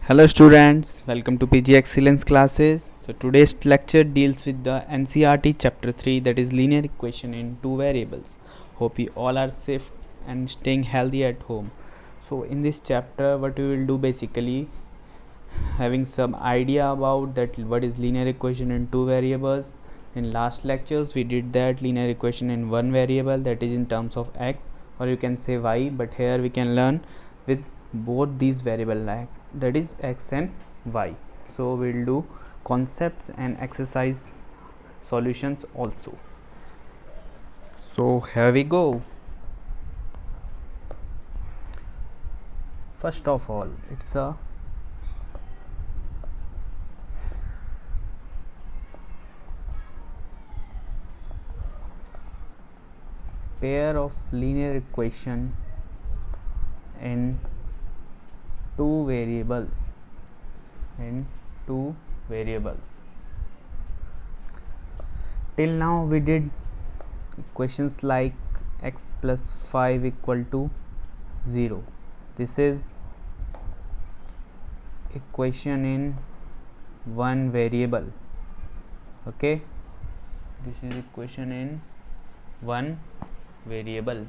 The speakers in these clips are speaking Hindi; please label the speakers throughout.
Speaker 1: Hello students, welcome to PG Excellence classes. So today's lecture deals with the NCERT chapter 3, that is linear equation in two variables. Hope you all are safe and staying healthy at home. So in this chapter what we will do, basically having some idea about that what is linear equation in two variables. In last lectures we did that linear equation in one variable, that is in terms of x, or you can say y, but here we can learn with both these variable, like that is x and y. So we'll do concepts and exercise solutions also. So here we go. First of all, it's a pair of linear equation in two variables. Till now we did equations like x plus 5 equal to 0. This is equation in one variable. Okay, this is equation in one variable.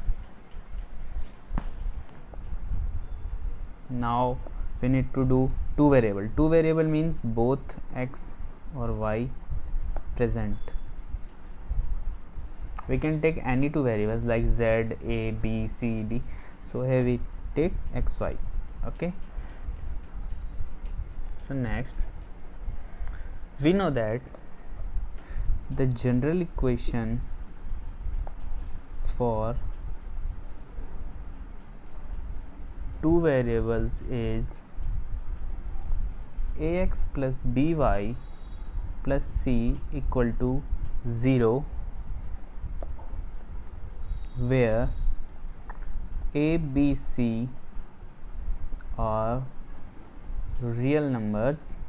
Speaker 1: Now we need to do two variable means both x or y present. We can take any two variables like z, a, b, c, d. So here we take x, y. Okay, so next we know that the general equation for two variables is ax plus by plus c equal to 0, where a, b, c are real numbers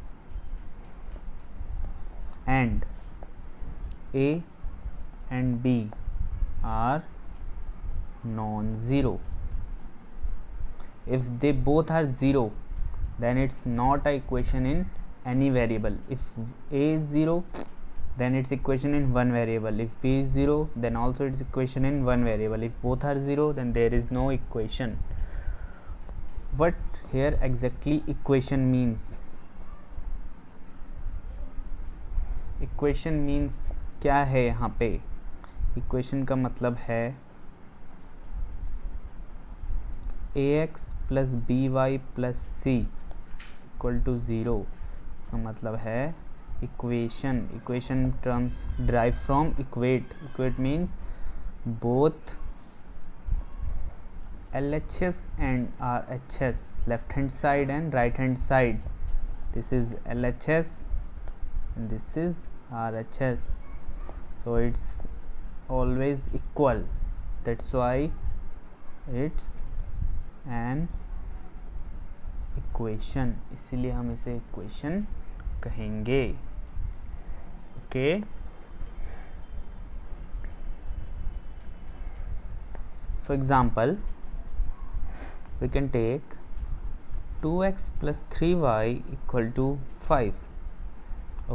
Speaker 1: and a and b are non-zero. If they both are 0, then it's not a equation in any variable. If a is 0, then it's equation in one variable. If b is 0, then also it's equation in one variable. If both are 0, then there is no equation. What here exactly equation means? Equation means क्या है यहाँ पे? Equation का मतलब है ax plus by plus c equal to 0. इसका मतलब है equation terms derived from equate means both LHS and RHS, left hand side and right hand side. This is LHS and this is RHS, so it's always equal. That's why it's an equation, इसीलिए हम इसे equation कहेंगे. Okay, for example we can take 2x plus 3y equal to 5.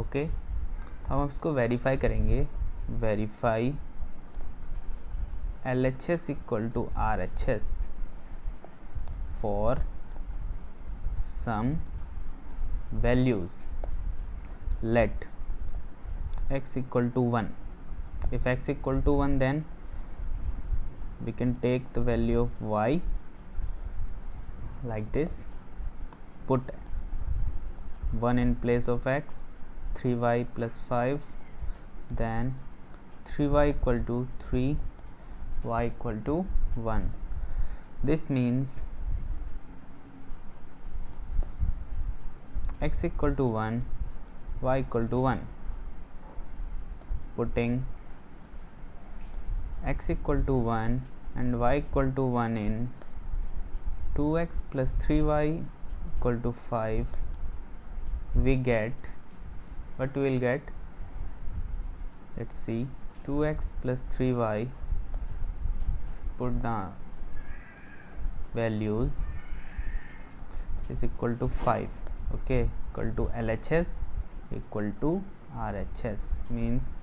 Speaker 1: Okay, तो हम इसको वेरीफाई करेंगे. Verify LHS equal to RHS for some values. Let x equal to 1. If x equal to 1, then we can take the value of y like this. Put 1 in place of x, 3y plus 5, then 3y equal to 3, y equal to 1. This means x equal to 1, y equal to 1. Putting x equal to 1 and y equal to 1 in 2x plus 3y equal to 5, we get, what we will get? Let's see, 2x plus 3y, put the values, is equal to 5. okay, equal to LHS equal to RHS. Means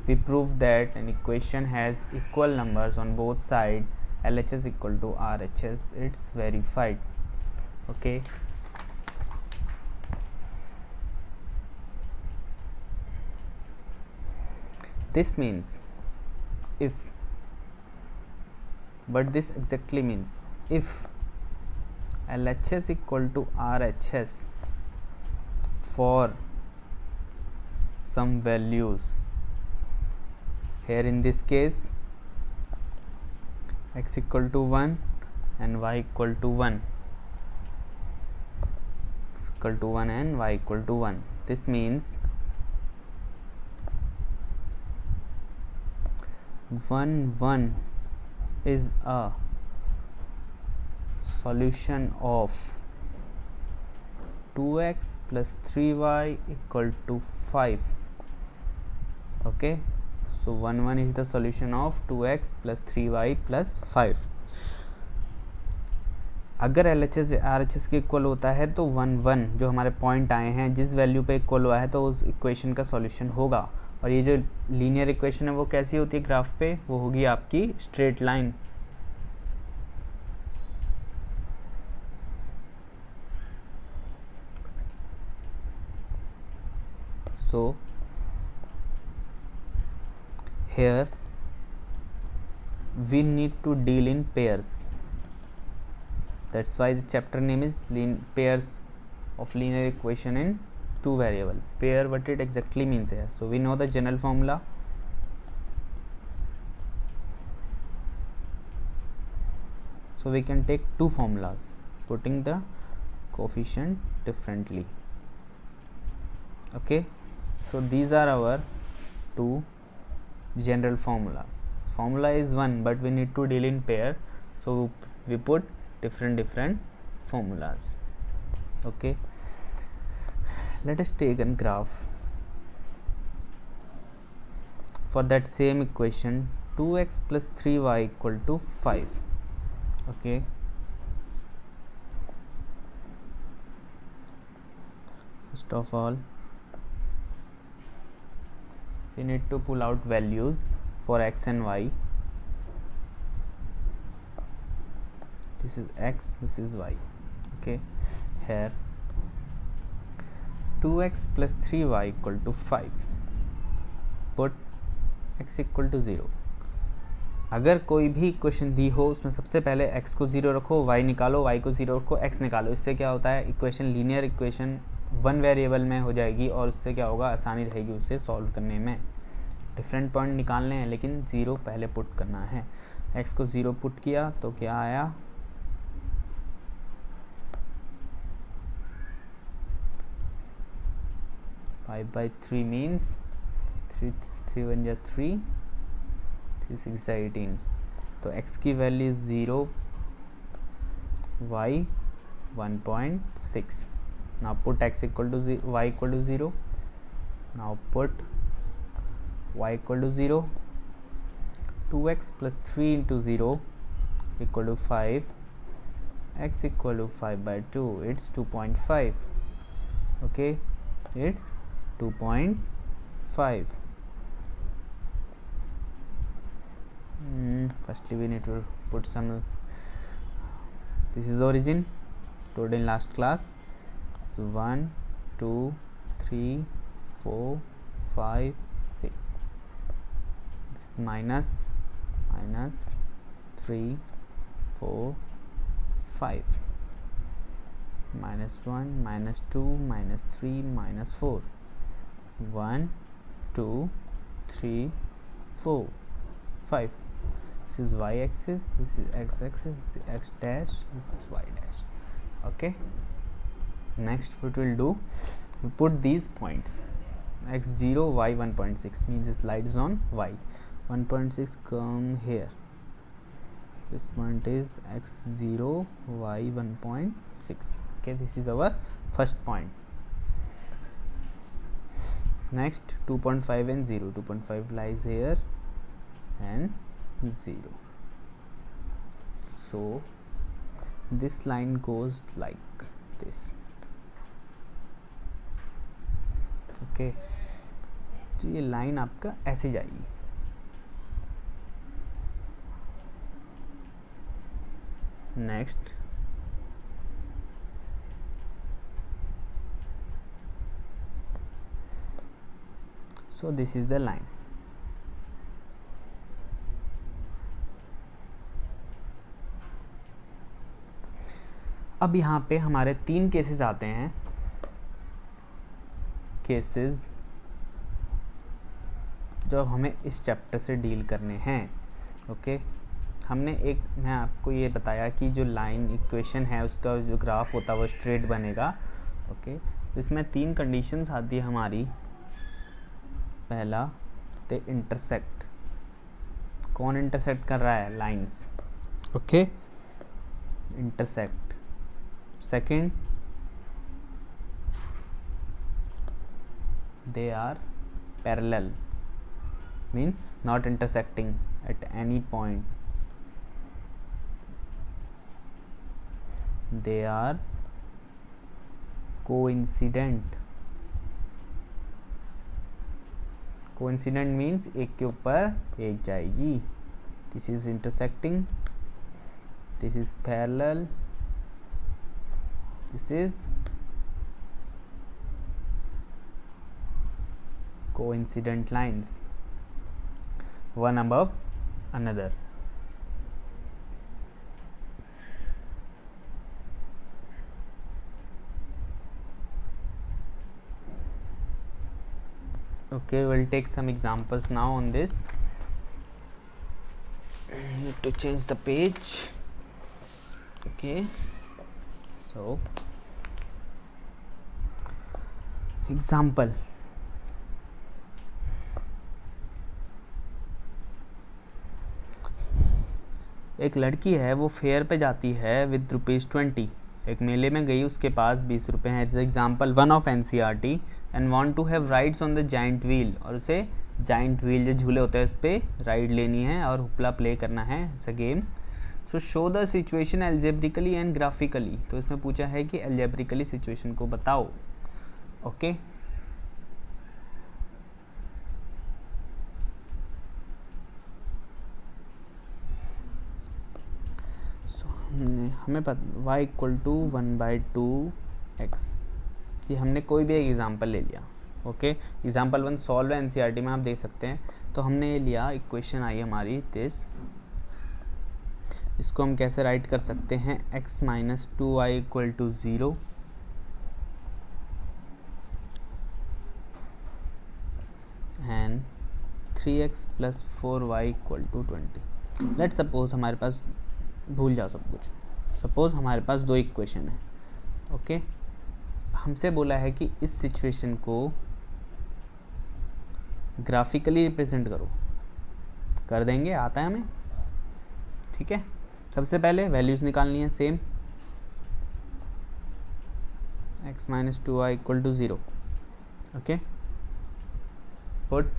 Speaker 1: we prove that an equation has equal numbers on both sides, LHS equal to RHS, it's verified. Okay, this means if, what this exactly means, if LHS equal to RHS for some values, here in this case x equal to 1 and y equal to 1, equal to 1 and y equal to 1, this means 1 1 is a solution of 2x plus 3y equal to 5. Okay, so 1 1 is the solution of 2x plus 3y plus 5. अगर LHS RHS के इक्वल होता है तो 1 1 जो हमारे पॉइंट आए हैं जिस वैल्यू पे इक्वल हुआ है तो उस इक्वेशन का सॉल्यूशन होगा. और ये जो लीनियर इक्वेशन है वो कैसी होती है ग्राफ पे, वो होगी आपकी straight line. So here we need to deal in pairs. That's why the chapter name is pairs of linear equation in two variable. Pair, what it exactly means here. So we know the general formula. So we can take two formulas, putting the coefficient differently. Okay, so these are our two general formulas. Formula is one, but we need to deal in pair, so we put different formulas. Okay, let us take a graph for that same equation, 2x plus 3y equal to 5. Okay, first of all we need to pull out values for x and y. This is x, this is y. Okay, here 2x plus 3y equal to 5. Put x equal to 0. अगर कोई भी इक्वेशन दी हो उसमें सबसे पहले x को 0 रखो, y निकालो, y को 0 रखो, x निकालो. इससे क्या होता है, equation linear equation one variable में हो जाएगी और उससे क्या होगा, आसानी रहेगी उसे सॉल्व करने में. डिफरेंट पॉइंट निकालने हैं लेकिन 0 पहले पुट करना है. x को 0 पुट किया तो क्या आया, 5/3 मीन्स 3 1 जा 3, 3 6 जा 18. तो x की value 0, y 1.6. now put x equal to y equal to 0. now put y equal to 0. 2x plus 3 into 0 equal to 5. x equal to 5/2. it's 2.5. okay, it's 2.5. Firstly we need to put some, this is origin told in last class. So 1 2 3 4 5 6. This is minus 3 4 5, minus 1 minus 2 minus 3 minus 4. 1 2 3 4 5. This is y axis, this is x axis, this is x dash, this is y dash. Okay, next what we'll do, we put these points, x0 y 1.6 means it lies on y. 1.6 come here, this point is x0 y 1.6. okay, this is our first point. Next 2.5 and 0, 2.5 lies here and 0. so this line goes like this. Okay, तो ये लाइन आपका ऐसे जाएगी। Next, so this is the line. अब यहाँ पे हमारे 3 केसेस आते हैं, केसेस जो हमें इस चैप्टर से डील करने हैं। ओके, मैं आपको ये बताया कि जो लाइन इक्वेशन है उसका जो ग्राफ होता है वो स्ट्रेट बनेगा। ओके, तो इसमें 3 कंडीशंस आती है हमारी। पहला, दे इंटरसेक्ट। कौन इंटरसेक्ट कर रहा है? Lines. Okay, intersect. Second, they are parallel, means not intersecting at any point. They are coincident. Coincident means एक के ऊपर एक जाएगी। This is intersecting, this is parallel, this is coincident lines, one above another. Okay, we'll take some examples now on this. Need to change the page. Okay, so example, एक लड़की है, वो फेयर पे जाती है विद ₹20। एक मेले में गई, उसके पास 20 रुपये हैं। Example 1 of NCERT and want to have rides on the giant wheel, और उसे जाइंट व्हील जो झूले होते हैं उस पर राइड लेनी है और हुपला प्ले करना है, it's a game. So show the situation algebraically and graphically. तो इसमें पूछा है कि एल्जेब्रिकली सिचुएशन को बताओ। ओके, हमें पता y इक्वल टू 1/2x, ये हमने कोई भी एक एग्जांपल ले लिया। ओके, एग्जांपल 1 सॉल्व है NCERT में, आप देख सकते हैं। तो हमने ये लिया, इक्वेशन आई हमारी दिस। इसको हम कैसे राइट कर सकते हैं? x - 2y equal to 0 and 3x + 4y equal to 20। Let suppose हमारे पास, भूल जाओ सब कुछ, सपोज हमारे पास 2 इक्वेशन है। ओके, हमसे बोला है कि इस सिचुएशन को ग्राफिकली रिप्रेजेंट करो। कर देंगे, आता है हमें। ठीक है, सबसे पहले वैल्यूज निकालनी है same. x - 2y equal to 0। Okay, put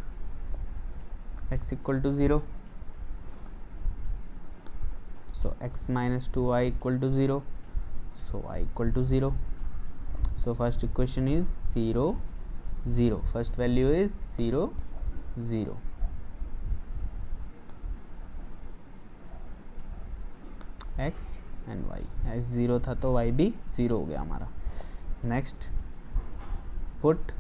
Speaker 1: x equal to 0, so x - 2y equal to 0, so y equal to 0. So first equation is 0 0, first value is 0 0. x and y, x 0 था तो y भी 0 हो गया हमारा। नेक्स्ट, पुट,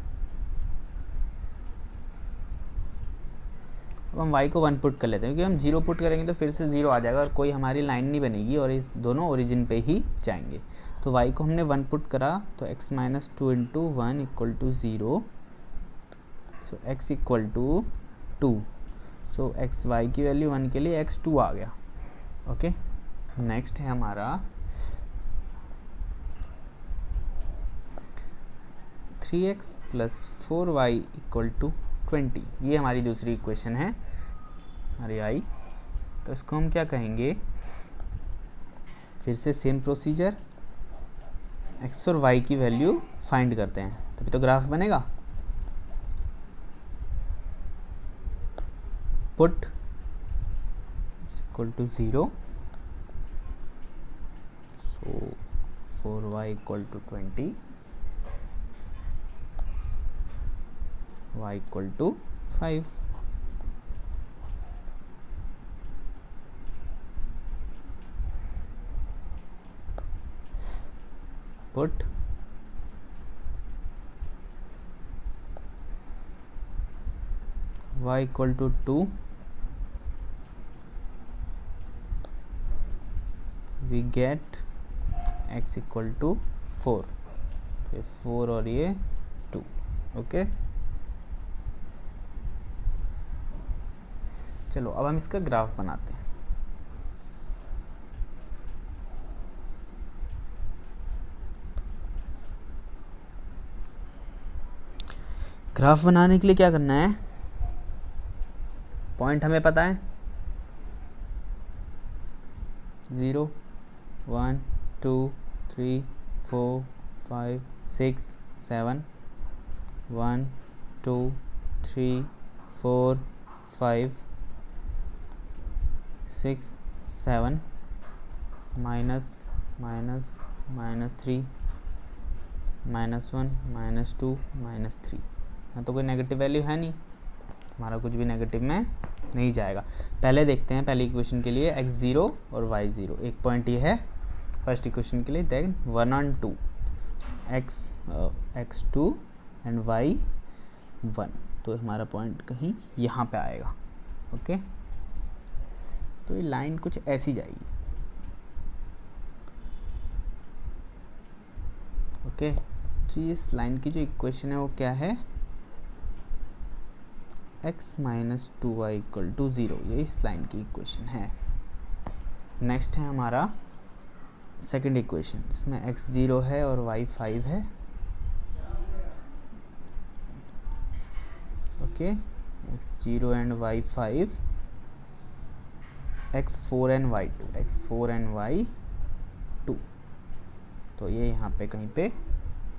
Speaker 1: अब हम y को 1 पुट कर लेते हैं, क्योंकि हम 0 पुट करेंगे तो फिर से 0 आ जाएगा और कोई हमारी लाइन नहीं बनेगी और इस दोनों ओरिजिन पे ही जाएंगे। तो y को हमने 1 पुट करा, तो x - 2 × 1 equal to 0, so x equal to 2। So x y की वैल्यू 1 के लिए x 2 आ गया। ओके, नेक्स्ट है हमारा 3x + 4y इक्वल टू 20। ये हमारी दूसरी इक्वेशन है, हमारी आई। तो इसको हम क्या कहेंगे? फिर से सेम प्रोसीजर, x और y की वैल्यू फाइंड करते हैं, तभी तो ग्राफ बनेगा। Put equal to 0, so 4y equal to 20, y equal to 5। Put y equal to 2, we get x equal to 4। ये 4 और ये 2। ओके, चलो अब हम इसका ग्राफ बनाते हैं। ग्राफ बनाने के लिए क्या करना है, पॉइंट हमें पता है 0 1 2 3 4 5 6 7, 1 2 3 4 5 6 7, माइनस माइनस माइनस 3 -1 -2 -3। हाँ, तो कोई नेगेटिव वैल्यू है नहीं, हमारा कुछ भी नेगेटिव में नहीं जाएगा। पहले देखते हैं पहली इक्वेशन के लिए x0 और y0। एक पॉइंट ये है फर्स्ट इक्वेशन के लिए, देन 1 और 2 x2 एंड y1, तो हमारा पॉइंट कहीं यहाँ पे आएगा। ओके, तो ये लाइन कुछ ऐसी जाएगी। ओके, तो इस लाइन की जो इक्वेशन है वो क्या है, x minus 2y equal to 0, ये इस लाइन की इक्वेशन है। नेक्स्ट है हमारा सेकंड इक्वेशन, इसमें x 0 है और y 5 है। Okay, x 0 and y 5, x 4 and y 2, x 4 and y 2, तो ये यहाँ पे कहीं पे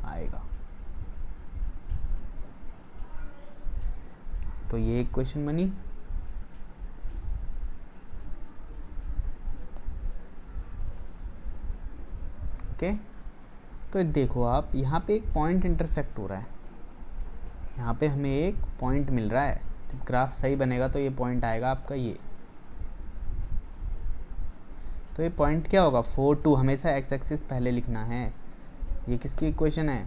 Speaker 1: आएगा। तो ये इक्वेशन बनी। ओके, तो देखो आप यहाँ पे एक पॉइंट इंटरसेक्ट हो रहा है, यहाँ पे हमें एक पॉइंट मिल रहा है। जब ग्राफ सही बनेगा तो ये पॉइंट आएगा आपका ये। तो ये पॉइंट क्या होगा, 4 2, हमेशा एक्स एक्सिस पहले लिखना है। ये किसकी इक्वेशन है,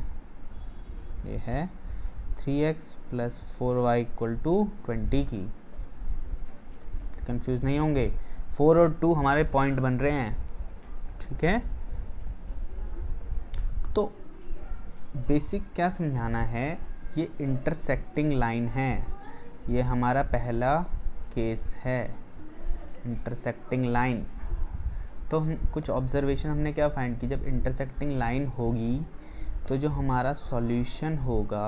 Speaker 1: ये है 3x plus 4y equal to 20 की। कंफ्यूज नहीं होंगे, 4 और 2 हमारे पॉइंट बन रहे हैं। ठीक है, तो बेसिक क्या समझाना है, ये इंटरसेक्टिंग लाइन है, ये हमारा पहला केस है, इंटरसेक्टिंग लाइंस। तो हम कुछ ऑब्जर्वेशन हमने क्या फाइंड की, जब इंटरसेक्टिंग लाइन होगी तो जो हमारा सॉल्यूशन होगा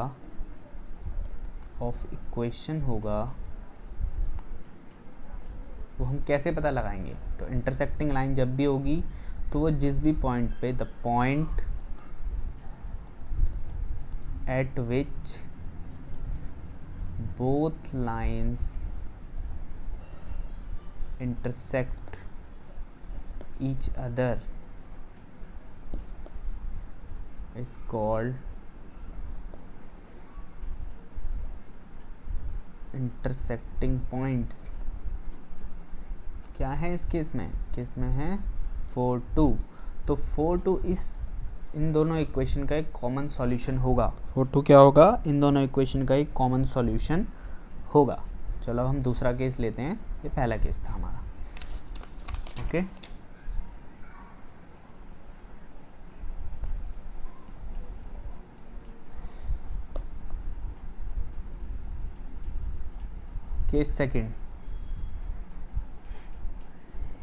Speaker 1: ऑफ इक्वेशन होगा वो हम कैसे पता लगाएंगे। तो इंटरसेक्टिंग लाइन जब भी होगी तो वो जिस भी पॉइंट पे, the point eight which both lines intersect each other is called intersecting points। क्या है इस केस में, इस केस में है 4 2। तो 4 2 इन दोनों इक्वेशन का एक कॉमन सॉल्यूशन होगा। 4 2 क्या होगा, इन दोनों इक्वेशन का एक कॉमन सॉल्यूशन होगा। चलो अब हम दूसरा केस लेते हैं, ये पहला केस था हमारा। ओके, केस सेकंड,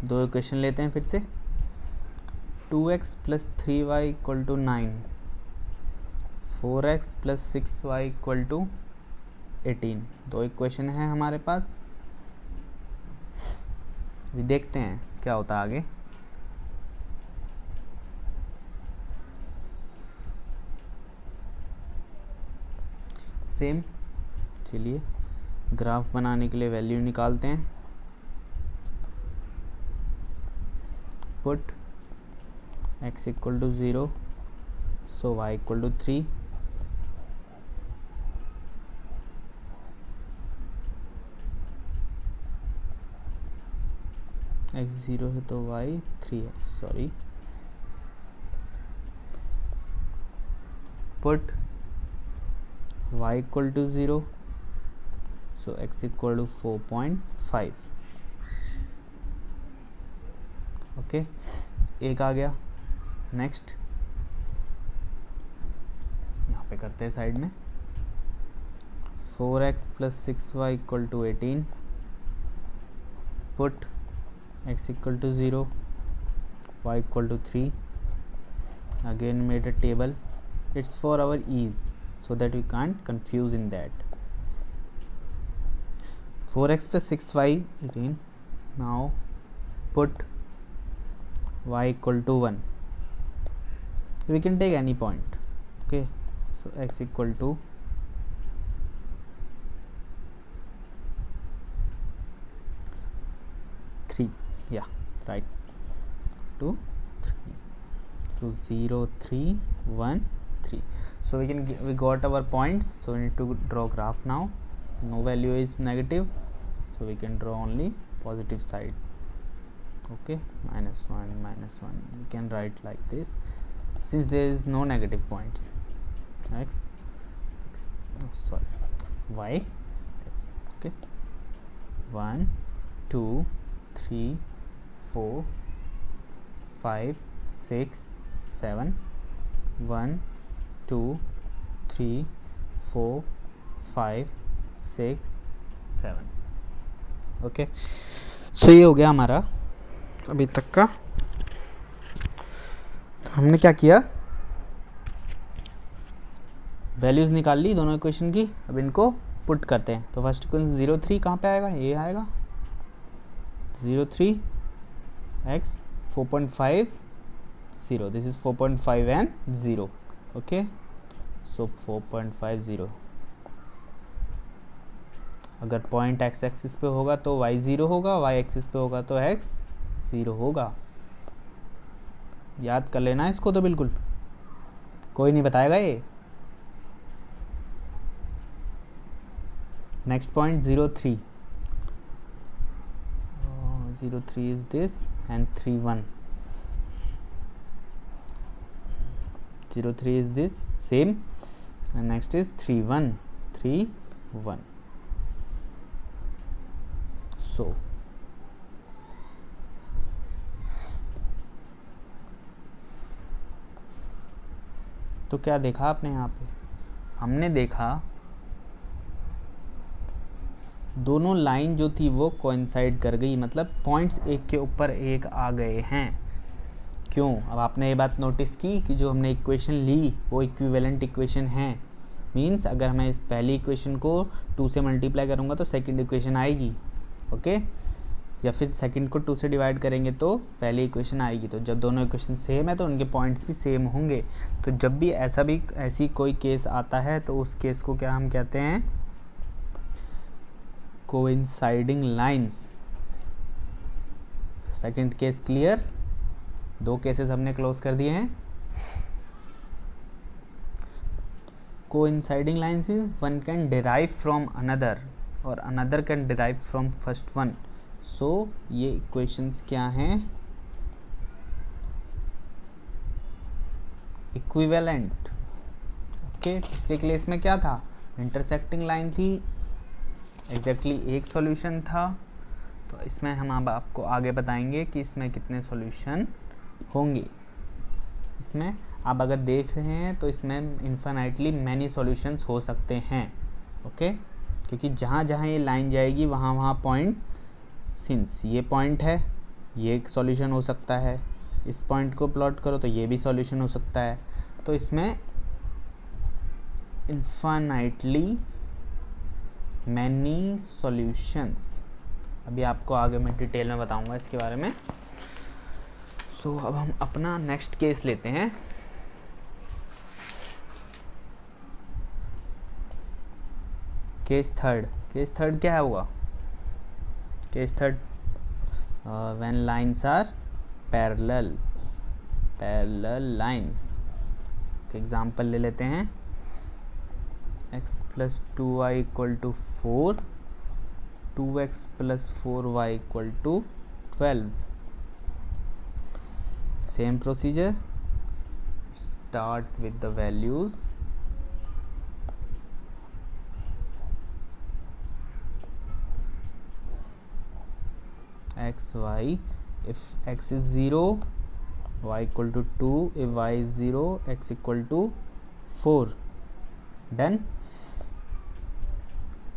Speaker 1: दो इक्वेशन लेते हैं फिर से। 2x plus 3y equal to 9, 4x plus 6y equal to 18, दो इक्वेशन है हमारे पास। अभी देखते हैं क्या होता है आगे। सेम, चलिए ग्राफ बनाने के लिए वैल्यू निकालते हैं। Put x equal to 0, so y equal to 3, x 0 है तो y 3 है, sorry, put y equal to 0, so x equal to 4.5, okay, एक आ गया। नेक्स्ट यहाँ पे करते हैं साइड में, 4x plus 6y equal to 18, put x equal to 0, y equal to 3, again made a table, it's for our ease so that we can't confuse in that. 4x plus 6y 18, now put y equal to 1, we can take any point, okay, so x equal to 3, yeah, right, 2 3, so 0 3 1 3, so we got our points, so we need to draw graph now. No value is negative, so we can draw only positive side, okay, -1 we can write like this, since there is no negative points, x y x, okay, 1 2 3 4 5 6 7, 1 2 3 4 5 6 7, okay. सो ये हो गया हमारा अभी तक का। तो हमने क्या किया, वैल्यूज़ निकाल ली दोनों इक्वेशन की, अब इनको पुट करते हैं। तो फर्स्ट इक्वेशन 0 3 कहाँ पे आएगा, ये आएगा 0 3 x 4.5 0, this is 4.5 and 0, okay, so 4.50, अगर पॉइंट x एक्सिस पे होगा तो y 0 होगा, y एक्सिस पे होगा तो x 0 होगा। याद कर लेना इसको, तो बिल्कुल कोई नहीं बताएगा ये। Next point 0 3, 0 3 is this and 3 1, 0 3 is this same, and next is 3 1 3 1, so तो क्या देखा आपने यहाँ पे, हमने देखा दोनों लाइन जो थी वो कोइंसाइड कर गई, मतलब पॉइंट्स एक के ऊपर एक आ गए हैं। क्यों, अब आपने ये बात नोटिस की कि जो हमने इक्वेशन ली वो इक्विवेलेंट इक्वेशन है, मींस अगर मैं इस पहली इक्वेशन को 2 से मल्टीप्लाई करूँगा तो सेकंड इक्वेशन आएगी, ओके, या फिर सेकंड को 2 से डिवाइड करेंगे तो पहली इक्वेशन आएगी। तो जब दोनों इक्वेशन सेम है तो उनके पॉइंट्स भी सेम होंगे। तो जब भी ऐसी कोई केस आता है तो उस केस को क्या हम कहते हैं, coinciding lines. Second case clear, 2 cases हमने क्लोज कर दिए हैं। Coinciding lines means one can derive from another और another can derive from first one. So ये इक्वेशंस क्या हैं, इक्विवेलेंट, ओके। पिछले केस में क्या था, इंटरसेक्टिंग लाइन थी, एग्जैक्टली एक सॉल्यूशन था। तो इसमें हम अब आपको आगे बताएंगे कि इसमें कितने सॉल्यूशन होंगे। इसमें आप अगर देख रहे हैं तो इसमें इन्फिनाइटली मैनी सॉल्यूशंस हो सकते हैं, ओके, क्योंकि जहाँ जहाँ ये लाइन जाएगी वहाँ वहाँ पॉइंट, सिंस ये पॉइंट है ये एक सॉल्यूशन हो सकता है, इस पॉइंट को प्लॉट करो तो ये भी सॉल्यूशन हो सकता है। तो इसमें इन्फिनाइटली मैनी सॉल्यूशंस, अभी आपको आगे मैं डिटेल में बताऊंगा इसके बारे में। सो अब हम अपना नेक्स्ट केस लेते हैं। केस थर्ड क्या हुआ, case third when lines are parallel lines. Example ले लेते हैं, x plus 2y equal to 4, 2x plus 4y equal to 12. Same procedure, start with the values x, y. If x is 0, y equal to 2. If y is 0, x equal to 4. Done.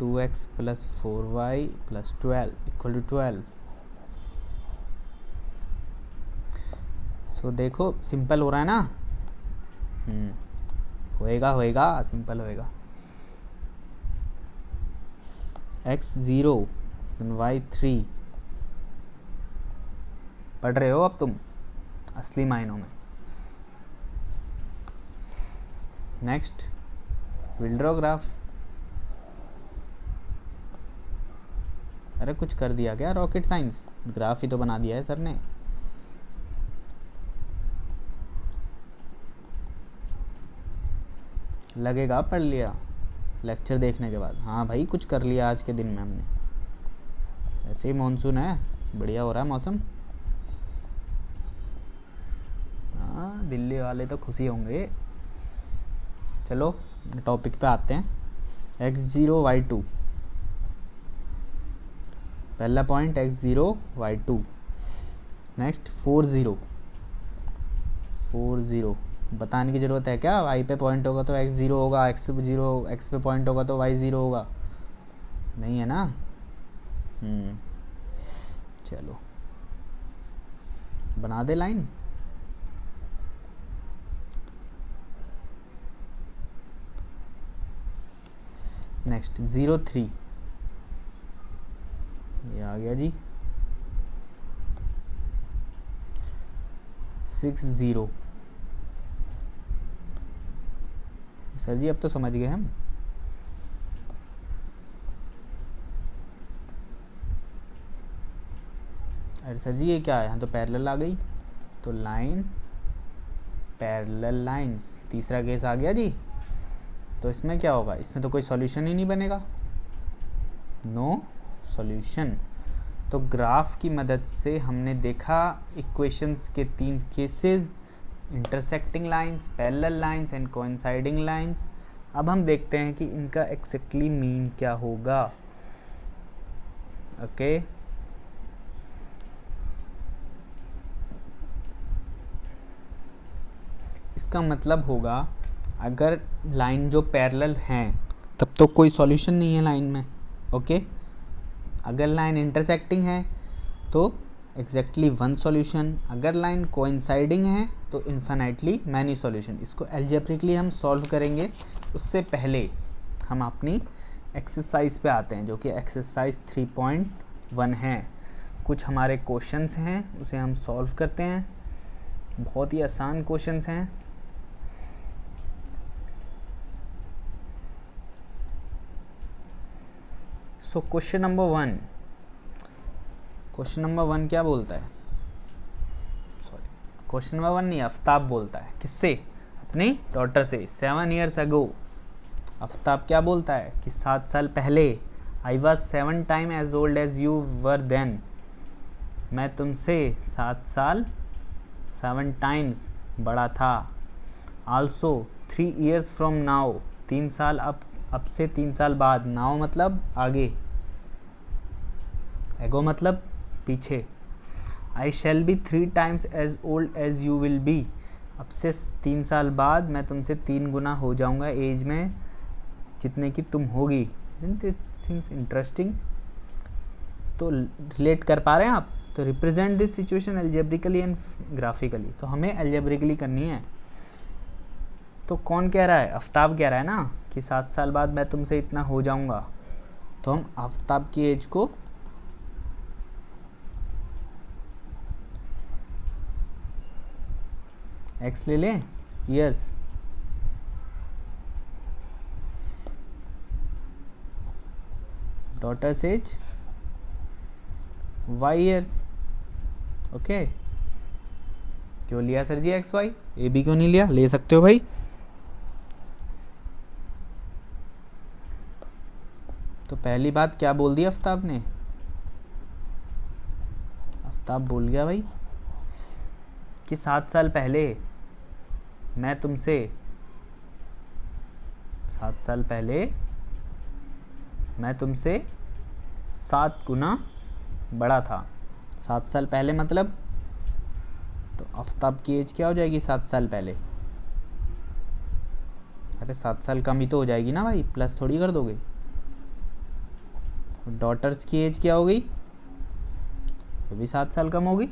Speaker 1: 2x plus 4y plus 12 equal to 12. सो देखो सिंपल हो रहा है ना. होएगा सिंपल होएगा. x 0 y 3. पढ़ रहे हो अब तुम असली मायनों में. Next will draw graph. अरे कुछ कर दिया क्या रॉकेट साइंस, ग्राफ ही तो बना दिया है सर ने. लगेगा पढ़ लिया लेक्चर देखने के बाद. हाँ भाई कुछ कर लिया आज के दिन में हमने. ऐसे ही मॉनसून है, बढ़िया हो रहा है मौसम. हाँ दिल्ली वाले तो खुशी होंगे. चलो टॉपिक पे आते हैं. x0 y2. पहला पॉइंट x0 y2. नेक्स्ट 4 0 बताने की ज़रूरत है क्या. y पे पॉइंट होगा तो x0 होगा, x पे पॉइंट होगा तो y0 होगा. नहीं है ना. चलो बना दे लाइन. नेक्स्ट 0 3. ये आ गया जी. 6 0. सर जी अब तो समझ गए हम. अरे सर जी ये क्या है, यहाँ तो पैरेलल आ गई. तो लाइन पैरेलल लाइंस. तीसरा केस आ गया जी. तो इसमें क्या होगा, इसमें तो कोई सॉल्यूशन ही नहीं बनेगा. No solution. तो ग्राफ की मदद से हमने देखा इक्वेशंस के 3 cases, intersecting lines, parallel lines and coinciding lines. अब हम देखते हैं कि इनका एक्जैक्टली मीन क्या होगा. ओके इसका मतलब होगा अगर लाइन जो पैरेलल हैं तब तो कोई सॉल्यूशन नहीं है लाइन में. ओके अगर लाइन इंटरसेक्टिंग है तो एग्जैक्टली 1 सॉल्यूशन. अगर लाइन कोइंसाइडिंग है तो इन्फिनिटली मैनी सॉल्यूशन. इसको अलजेब्रिकली हम सॉल्व करेंगे. उससे पहले हम अपनी एक्सरसाइज पे आते हैं जो कि एक्सरसाइज 3.1 है. कुछ हमारे क्वेश्चंस हैं उसे हम सॉल्व करते हैं. बहुत ही आसान क्वेश्चंस हैं. सो क्वेश्चन नंबर 1 क्या बोलता है. क्वेश्चन नंबर 1 नहीं, आफ्ताब बोलता है. किससे, अपनी डॉटर से. 7 years ago आफ्ताब क्या बोलता है कि 7 साल पहले. I was 7 times as old as you were then. मैं तुमसे 7 times बड़ा था. Also 3 years from now. 3 साल अब से 3 साल बाद. नाउ मतलब आगे, एगो मतलब पीछे. I shall be 3 times as old as you will be. अब से 3 साल बाद मैं तुमसे 3 गुना हो जाऊंगा एज में जितने की तुम होगी. Things interesting. तो रिलेट कर पा रहे हैं आप. तो represent this situation algebraically and graphically. तो हमें अलजेब्रिकली करनी है. तो कौन कह रहा है, आफ्ताब कह रहा है ना कि 7 साल बाद मैं तुमसे इतना हो जाऊंगा. तो हम आफ्ताब की एज को x ले लें, years. Daughter's age y years. Okay क्यों लिया sir ji x y, A B क्यों नहीं लिया. ले सकते हो भाई. तो पहली बात क्या बोल दी आफ्ताब ने. आफ्ताब बोल गया भाई कि 7 साल पहले मैं तुमसे 7 साल पहले मैं तुमसे 7 गुना बड़ा था। 7 साल पहले मतलब तो आफ्ताब की एज क्या हो जाएगी 7 साल पहले? अरे 7 साल कम ही तो हो जाएगी ना भाई, प्लस थोड़ी कर दोगे। डॉटर्स की एज क्या हो गई? वो भी 7 साल कम होगी।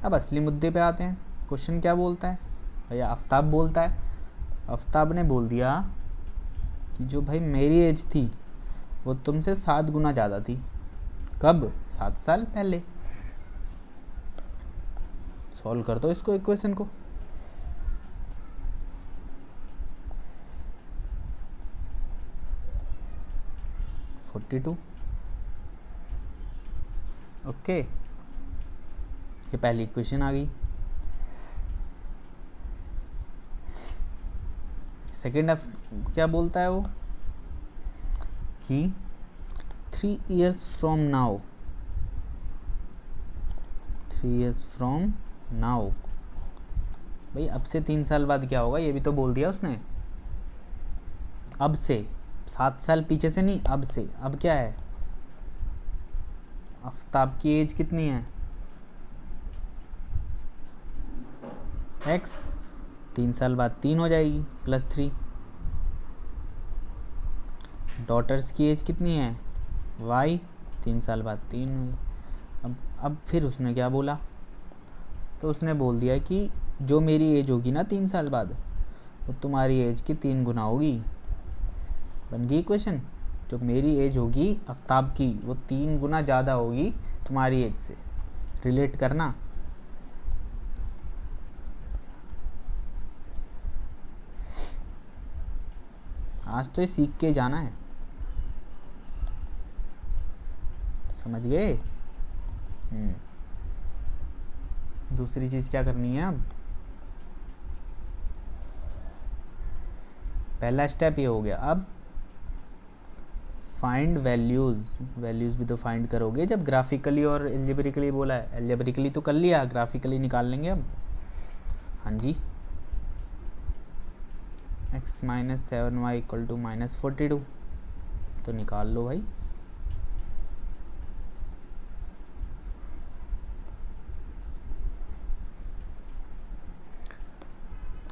Speaker 1: अब असली मुद्दे पे आते हैं। क्वेश्चन क्या बोलता है भैया? आफ्ताब बोलता है, आफ्ताब ने बोल दिया कि जो भाई मेरी एज थी वो तुमसे 7 गुना ज़्यादा थी। कब? 7 साल पहले। सॉल्व कर दो इसको, इक्वेशन को। ओके, ये पहली इक्वेशन आ गई। सेकेंड क्या बोलता है वो कि 3 years from now, 3 years from now, भाई अब से 3 साल बाद क्या होगा ये भी तो बोल दिया उसने। अब से 7 साल पीछे से नहीं, अब से। अब क्या है? आफ्ताब की एज कितनी है? x। 3 साल बाद 3 हो जाएगी प्लस 3। डॉटर्स की एज कितनी है? y। 3 साल बाद 3 हुई। अब फिर उसने क्या बोला? तो उसने बोल दिया कि जो मेरी एज होगी ना 3 साल बाद, वो तुम्हारी एज की 3 गुना होगी। बन गई इक्वेशन। जो मेरी एज होगी आफ्ताब की, वो 3 गुना ज़्यादा होगी तुम्हारी एज से। रिलेट करना। आज तो ये सीख के जाना है, समझ गए? दूसरी चीज़ क्या करनी है अब? पहला स्टेप ये हो गया। अब फाइंड वैल्यूज़ भी तो फाइंड करोगे जब ग्राफिकली और एल्जेब्रिकली बोला है। एल्जेब्रिकली तो कर लिया, ग्राफिकली निकाल लेंगे अब। हाँ जी, x - 7y = -42 तो निकाल लो भाई।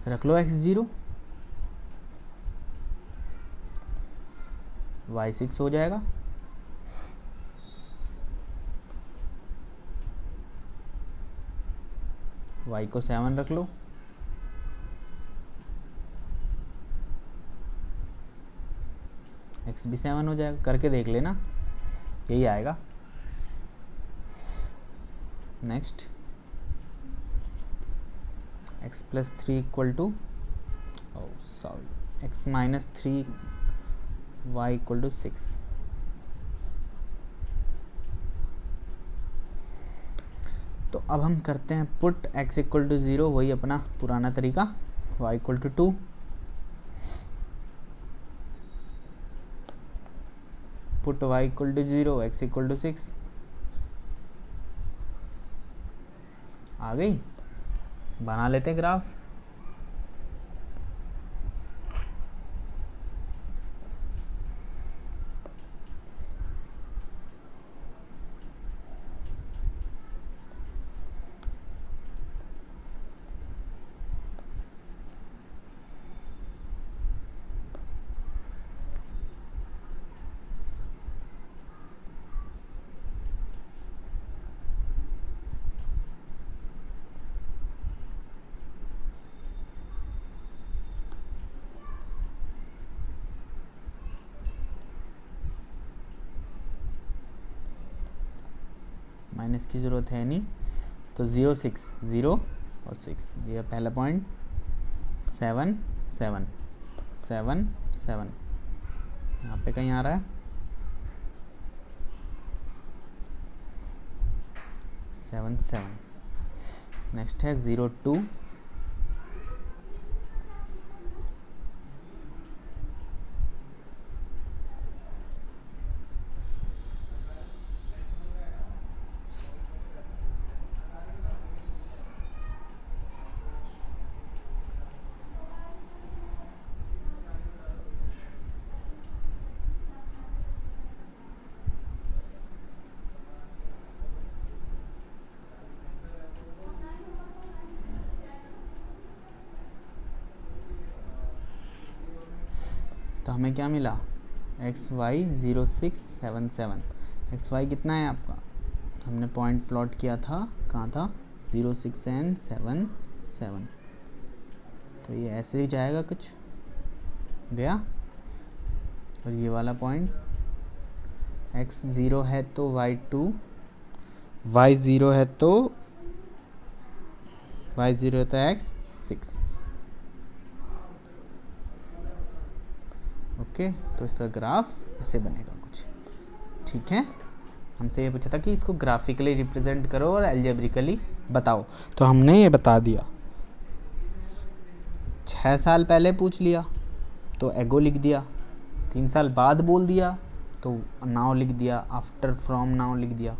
Speaker 1: रख लो x0, y6 हो जाएगा। y को 7 रख लो, x भी 7 हो जाएगा। करके देख लेना, यही आएगा। Next, x + 3 = x - 3 y = 6। तो अब हम करते हैं पुट x = 0, वही अपना पुराना तरीका। y = 2, put y = 0, x = 6। आ गई। बना लेते ग्राफ। माइनस की ज़रूरत है नहीं, तो 0 6 0 और 6, ये पहला पॉइंट। 7 7 7 7 यहाँ पे कहीं आ रहा है 7 7। नेक्स्ट है 0 2, तो हमें क्या मिला, XY 0677। XY कितना है आपका, हमने पॉइंट प्लॉट किया था, कहाँ था, 06 and 77। तो ये ऐसे ही जाएगा कुछ गया। और ये वाला पॉइंट X0 है तो Y2, Y0 है तो X6। ओके, तो इसका ग्राफ ऐसे बनेगा कुछ, ठीक है। हमसे ये पूछा था कि इसको ग्राफिकली रिप्रेजेंट करो और एल्जेब्रिकली बताओ, तो हमने ये बता दिया। 6 साल पहले पूछ लिया तो एगो लिख दिया, 3 साल बाद बोल दिया तो नाउ लिख दिया, आफ्टर फ्रॉम नाउ लिख दिया,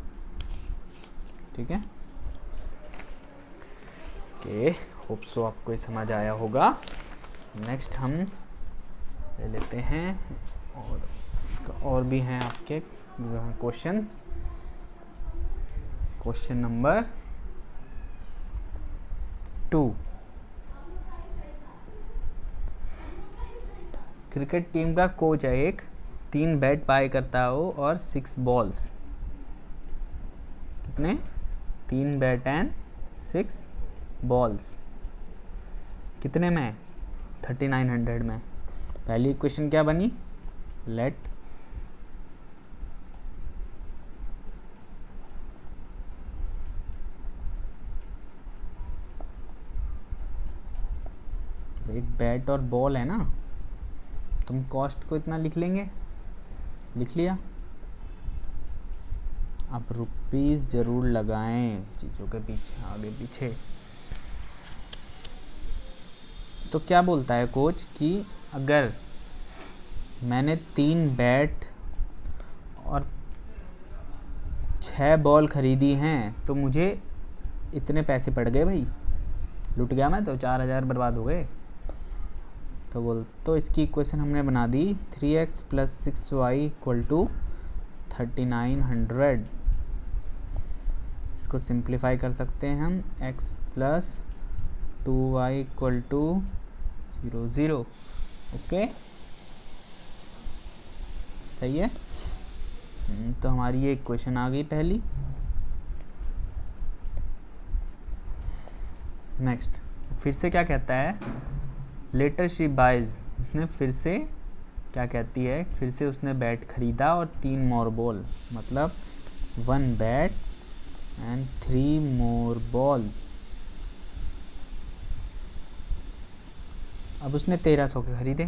Speaker 1: ठीक है। ओके, होप सो आपको ये समझ आया होगा। नेक्स्ट हम ले लेते हैं, और इसका और भी हैं आपके questions. Question number 2, cricket team का कोच है एक, 3 बैट बाय करता हो और 6 बॉल्स। कितने, 3 बैट एंड 6 बॉल्स, कितने में, 3900 में। पहली इक्वेशन क्या बनी, लेट एक बैट और बॉल है ना, तुम कॉस्ट को इतना लिख लेंगे, लिख लिया। आप रुपीस जरूर लगाएं चीज़ों के पीछे, आगे पीछे। तो क्या बोलता है कोच कि अगर मैंने 3 बैट और 6 बॉल खरीदी हैं तो मुझे इतने पैसे पड़ गए भाई, लुट गया मैं तो, 4000 बर्बाद हो गए। तो इसकी इक्वेशन हमने बना दी, 3x + 6y = 3900। इसको सिंप्लीफाई कर सकते हैं हम, x + 2y = 0। ओके, सही है। तो हमारी ये इक्वेशन आ गई पहली। नेक्स्ट फिर से क्या कहता है, लेटर शी बाइज, उसने फिर से क्या कहती है, फिर से उसने बैट खरीदा और 3 मोर बॉल, मतलब 1 बैट एंड 3 मोर बॉल। अब उसने 1300 के खरीदे,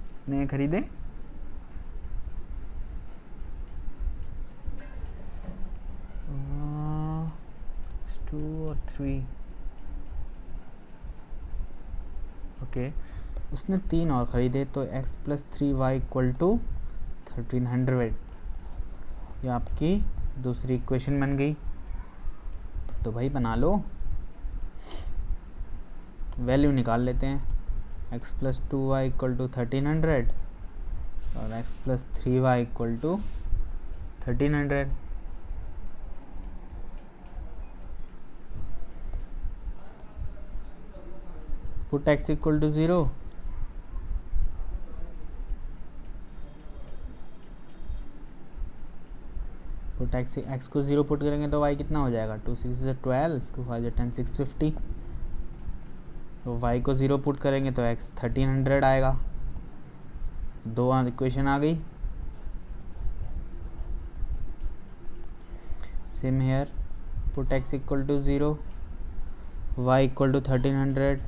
Speaker 1: कितने खरीदे, 2 और 3। ओके, उसने 3 और ख़रीदे, तो x + 3y = 1300। ये आपकी दूसरी इक्वेशन बन गई। तो भाई बना लो, वैल्यू निकाल लेते हैं, x + 2y = 1300 और x + 3y = 1300। Put x = 0, put x को 0 पुट करेंगे तो y कितना हो जाएगा, 2 6 से 12, 2 5 10, 650। तो y को 0 पुट करेंगे तो x 1300 आएगा। 2 इक्वेशन आ गई। Same here, put x = 0, y = 1300,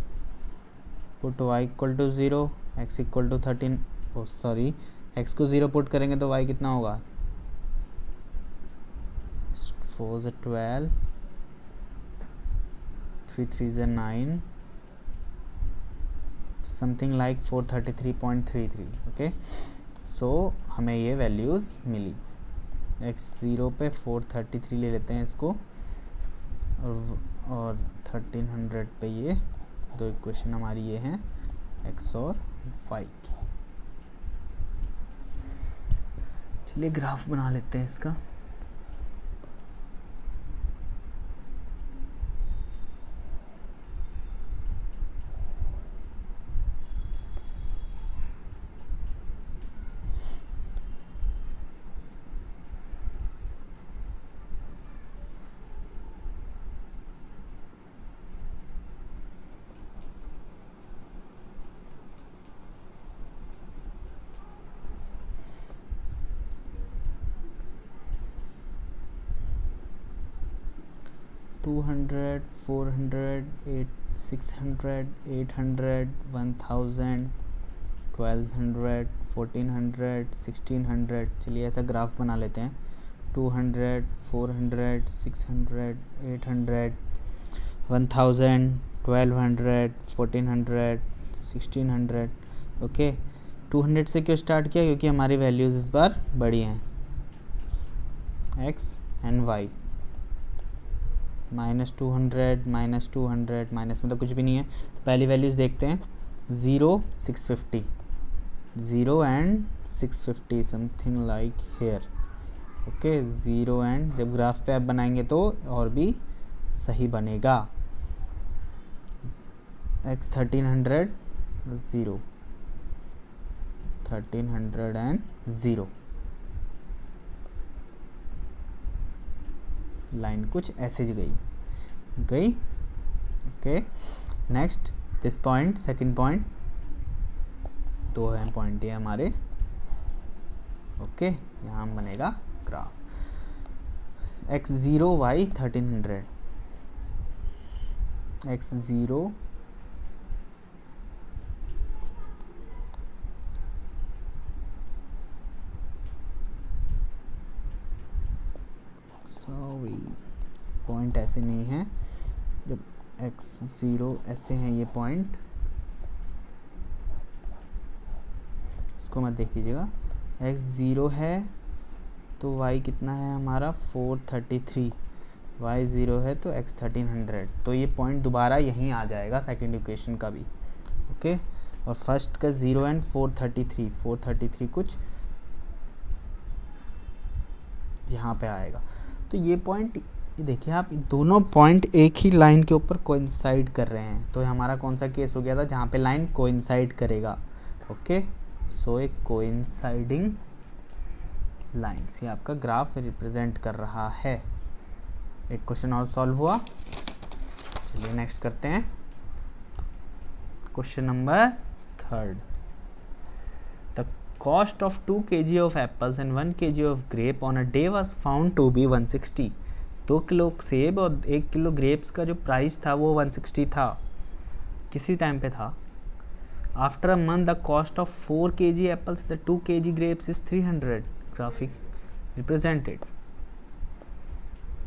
Speaker 1: put y = 0, x = 13, x को 0 पुट करेंगे तो y कितना होगा, 4 से 12, 3 3 से 9, समथिंग लाइक 433.33। ओके, सो हमें ये वैल्यूज़ मिली। x0 पे 433 ले लेते हैं इसको, और 1300 पे ये 2 इक्वेशन हमारी ये हैं, x और y की। चलिए ग्राफ बना लेते हैं इसका। 200, 400, 600, 800, 1000, 1200, 1400, 1600. चलिए ऐसा ग्राफ बना लेते हैं. 200, 400, 600, 800, 1000, 1200, 1400, 1600. ओके, 200 से क्यों स्टार्ट किया? क्योंकि हमारी वैल्यूज़ इस बार बड़ी हैं, x एंड y. -200, -200, माइनस मतलब कुछ भी नहीं है. तो पहली वैल्यूज़ देखते हैं. 0, 650, 0 and 650, something like here. Okay, 0 and, जब ग्राफ पे आप बनाएंगे तो और भी सही बनेगा. x 1300, 0, 1300 and 0. लाइन कुछ ऐसे ही गई. Okay, next this point, second point. दो हैं पॉइंट ये हमारे. ओके, यहाँ बनेगा graph. x0, y 1300, x0, sorry point ऐसे नहीं है. जब x0 ऐसे हैं ये पॉइंट, इसको मत देख लीजिएगा. x0 है तो y कितना है हमारा 433, y0 है तो x 1300. तो ये पॉइंट दोबारा यहीं आ जाएगा सेकेंड इक्वेशन का भी. ओके, और फर्स्ट का 0 एंड 433 कुछ यहाँ पे आएगा. तो ये पॉइंट, ये देखिए आप, दोनों पॉइंट एक ही लाइन के ऊपर कोइंसाइड कर रहे हैं. तो हमारा कौन सा केस हो गया था? जहाँ पे लाइन कोइंसाइड करेगा. ओके, सो एक कोइंसाइडिंग लाइन्स, ये आपका ग्राफ रिप्रेजेंट कर रहा है. एक क्वेश्चन और सॉल्व हुआ. चलिए नेक्स्ट करते हैं. Question number 3. The cost of 2 kg of apples and 1 kg of grape on a day was found to be 160. 2 kilo सेब और 1 किलो ग्रेप्स का जो प्राइस था वो 160 था. किसी टाइम पे था. After a month the cost of 4 kg apples the 2 kg grapes is 300. Graphic represented.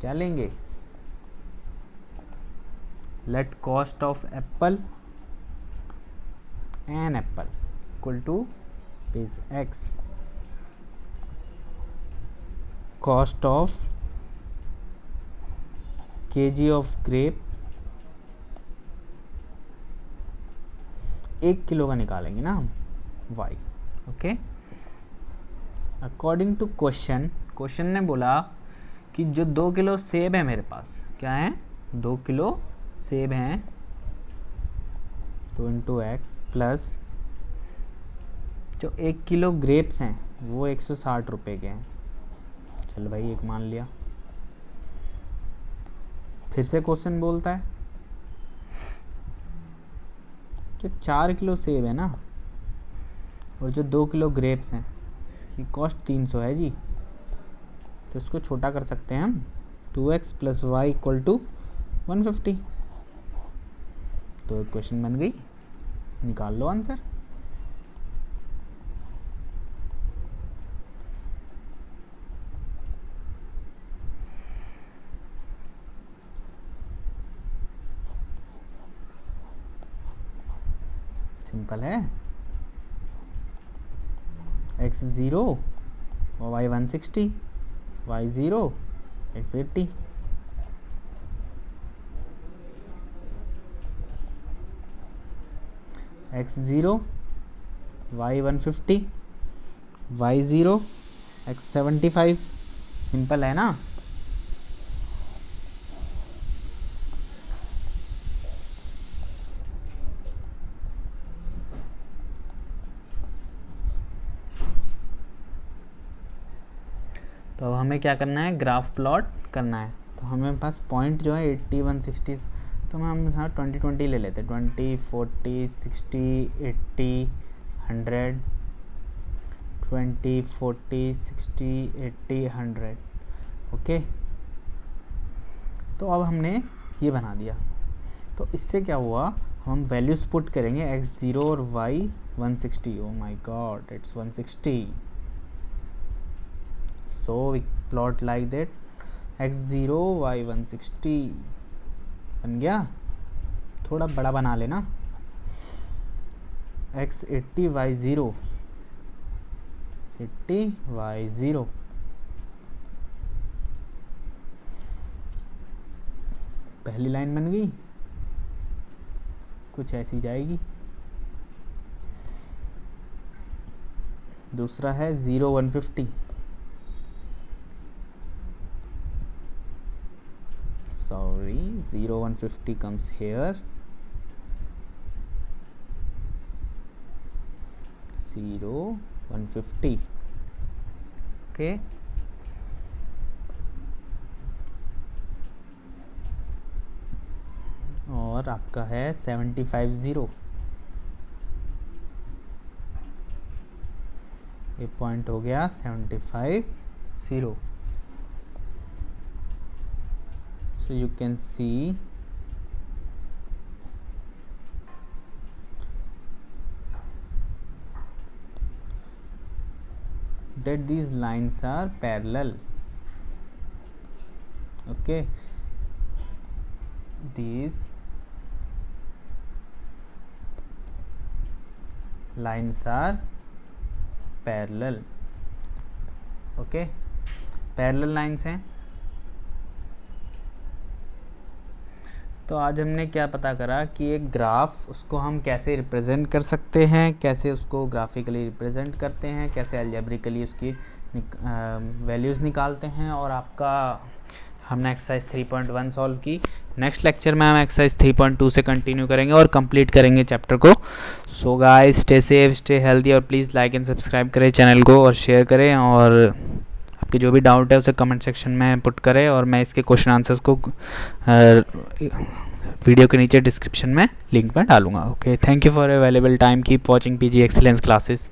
Speaker 1: क्या लेंगे? Let cost of apple an apple equal to is x, cost of kg of grape, 1 kilo का निकालेंगे ना हम, y. Okay, according to question ने बोला कि जो 2 किलो सेब है मेरे पास, क्या है? 2 किलो सेब हैं, तो इंटू एक्स प्लस जो 1 किलो ग्रेप्स हैं वो 160 रुपये के हैं. चलो भाई एक मान लिया. फिर से क्वेश्चन बोलता है जो 4 किलो सेब है ना और जो 2 किलो ग्रेप्स हैं, ये कॉस्ट 300 है जी. तो इसको छोटा कर सकते हैं हम. 2x + y = 150. तो इक्वेशन बन गई. निकाल लो आंसर. सिंपल है. x0 और y 160, y0 x 80. x0 y 150, y0 x 75. Simple है ना. तो अब हमें क्या करना है? ग्राफ प्लॉट करना है. तो हमें पास पॉइंट जो है 80, 160, तो हम यहाँ 20 ले लेते हैं. 20, 40, 60, 80, 100, 20, 40, 60, 80, 100. ओके, तो अब हमने ये बना दिया। तो इससे क्या हुआ, हम वैल्यूज़ पुट करेंगे x0 और y 160। Oh my god, it's 160। So we plot like that, x0 y 160 बन गया। थोड़ा बड़ा बना लेना, x80 y 0, 80 y 0। पहली लाइन बन गई, कुछ ऐसी जाएगी। दूसरा है 0 150, सॉरी 0 150 comes here, 0 150, ओके। और आपका है 75 0, ये पॉइंट हो गया 75 0। So you can see that these lines are parallel, okay, these lines are parallel, okay, parallel lines हैं। तो आज हमने क्या पता करा कि एक ग्राफ, उसको हम कैसे रिप्रेजेंट कर सकते हैं, कैसे उसको ग्राफिकली रिप्रेजेंट करते हैं, कैसे अलजेब्रिकली उसकी वैल्यूज़ निकालते हैं। और आपका हमने एक्सरसाइज 3.1 सॉल्व की। नेक्स्ट लेक्चर में हम एक्सरसाइज 3.2 से कंटिन्यू करेंगे और कंप्लीट करेंगे चैप्टर को। So guys, stay safe, stay healthy, और प्लीज़ लाइक एंड सब्सक्राइब करें चैनल को और शेयर करें। और आपके जो भी डाउट है उसे कमेंट सेक्शन में पुट करें, और मैं इसके क्वेश्चन आंसर्स को वीडियो के नीचे डिस्क्रिप्शन में लिंक में डालूंगा। Okay, thank you for available time, keep watching PG excellence classes.